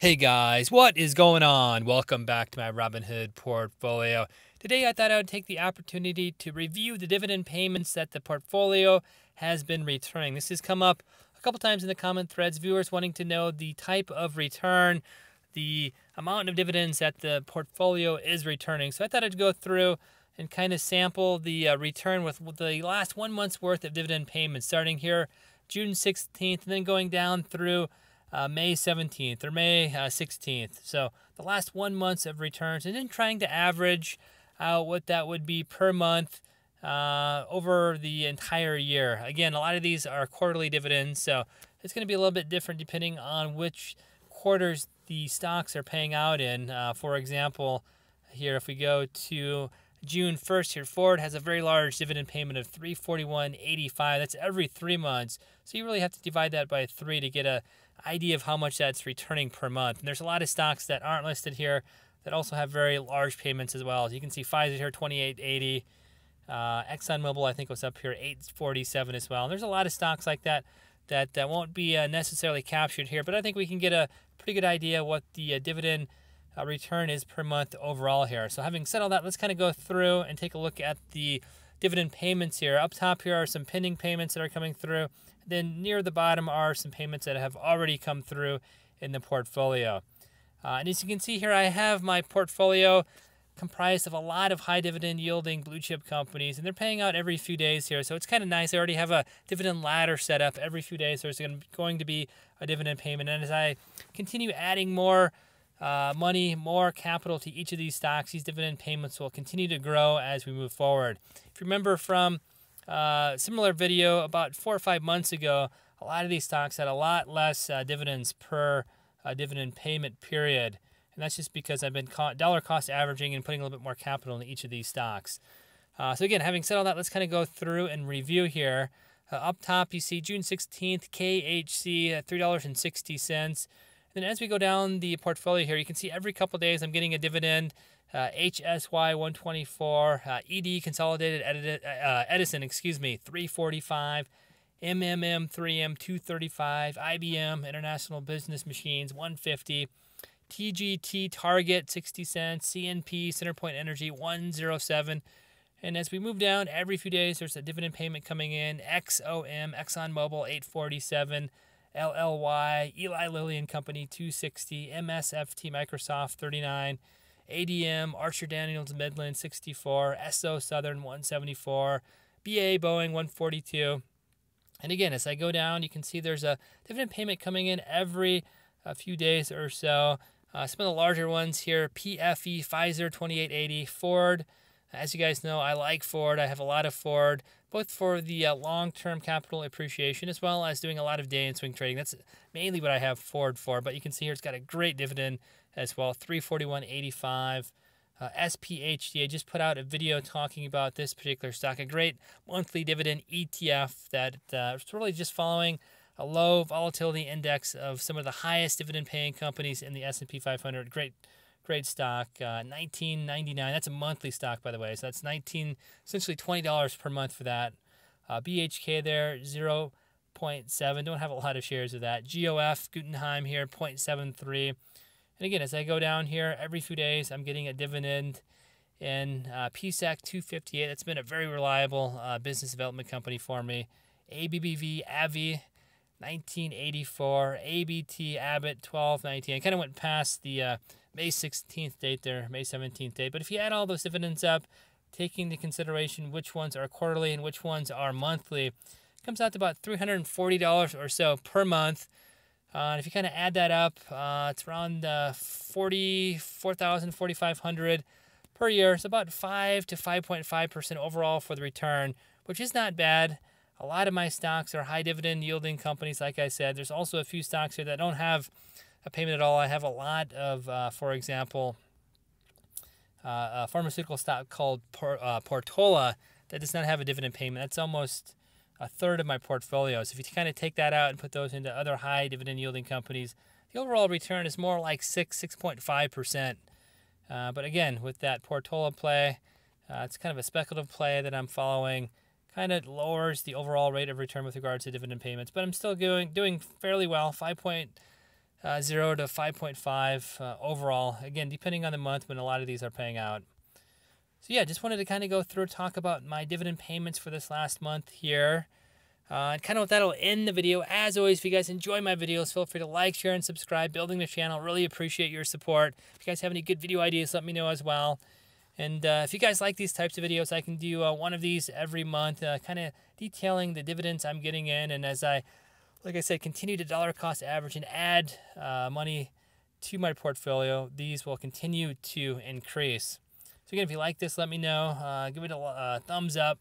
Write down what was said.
Hey guys, what is going on? Welcome back to my Robinhood portfolio. Today I thought I would take the opportunity to review the dividend payments that the portfolio has been returning. This has come up a couple times in the comment threads, viewers wanting to know the type of return, the amount of dividends that the portfolio is returning. So I thought I'd go through and kind of sample the return with the last 1 month's worth of dividend payments, starting here June 16th and then going down through May 17th or May 16th. So the last 1 month of returns, and then trying to average out what that would be per month over the entire year. Again, a lot of these are quarterly dividends, so it's going to be a little bit different depending on which quarters the stocks are paying out in. For example, here if we go to June 1st here, Ford has a very large dividend payment of $341.85. That's every 3 months. So you really have to divide that by 3 to get a idea of how much that's returning per month. And there's a lot of stocks that aren't listed here that also have very large payments as well. As you can see, Pfizer here, $28.80. ExxonMobil, I think, was up here, $8.47 as well. And there's a lot of stocks like that that won't be necessarily captured here, but I think we can get a pretty good idea what the dividend return is per month overall here. So having said all that, let's kind of go through and take a look at the dividend payments here. Up top here are some pending payments that are coming through. Then near the bottom are some payments that have already come through in the portfolio. And as you can see here, I have my portfolio comprised of a lot of high dividend yielding blue chip companies, and they're paying out every few days here. So it's kind of nice. I already have a dividend ladder set up. Every few days there's going to be a dividend payment. And as I continue adding more money, more capital to each of these stocks, these dividend payments will continue to grow as we move forward. If you remember from similar video about 4 or 5 months ago, a lot of these stocks had a lot less dividends per dividend payment period. And that's just because I've been dollar cost averaging and putting a little bit more capital into each of these stocks. So again, having said all that, let's kind of go through and review here. Up top, you see June 16th, KHC at $3.60. Then as we go down the portfolio here, you can see every couple of days I'm getting a dividend. HSY 124, ED Consolidated Edison, $345, MMM 3M 235, IBM International Business Machines 150, TGT Target 60 cents, CNP Centerpoint Energy 107. And as we move down, every few days there's a dividend payment coming in. XOM ExxonMobil 847. LLY, Eli Lilly and Company 260, MSFT Microsoft 39, ADM Archer Daniels Midland 64, SO Southern 174, BA Boeing 142. And again, as I go down, you can see there's a dividend payment coming in every few days or so. Some of the larger ones here: PFE, Pfizer 2880, Ford. As you guys know, I like Ford. I have a lot of Ford, both for the long-term capital appreciation as well as doing a lot of day and swing trading. That's mainly what I have Ford for. But you can see here it's got a great dividend as well, $341.85. SPHD, I just put out a video talking about this particular stock, a great monthly dividend ETF that is really just following a low volatility index of some of the highest dividend-paying companies in the S&P 500. Great stock, $19.99. That's a monthly stock, by the way. So that's essentially $20 per month for that. BHK there, 0.7. Don't have a lot of shares of that. GOF, Guggenheim here, 0.73. And again, as I go down here, every few days I'm getting a dividend in PSAC 258. That's been a very reliable business development company for me. ABBV, AVI, 1984. ABT, Abbott, 1219. I kind of went past the May 16th date there, May 17th date. But if you add all those dividends up, taking into consideration which ones are quarterly and which ones are monthly, it comes out to about $340 or so per month. And if you kind of add that up, it's around $44,000, $4,500 per year. It's about 5 to 5.5% overall for the return, which is not bad. A lot of my stocks are high dividend yielding companies, like I said. There's also a few stocks here that don't have a payment at all. I have a lot of, for example, a pharmaceutical stock called Portola that does not have a dividend payment. That's almost a third of my portfolio. So if you kind of take that out and put those into other high dividend yielding companies, the overall return is more like 6.5%. But again, with that Portola play, it's kind of a speculative play that I'm following. Kind of lowers the overall rate of return with regards to dividend payments, but I'm still doing fairly well. 0 to 5.5 overall. Again, depending on the month when a lot of these are paying out. So yeah, just wanted to kind of go through and talk about my dividend payments for this last month here. And kind of that'll end the video. As always, if you guys enjoy my videos, feel free to like, share, and subscribe. Building the channel, really appreciate your support. If you guys have any good video ideas, let me know as well. And if you guys like these types of videos, I can do one of these every month, kind of detailing the dividends I'm getting in. And as like I said, continue to dollar cost average and add money to my portfolio, these will continue to increase. So again, if you like this, let me know. Give it a thumbs up.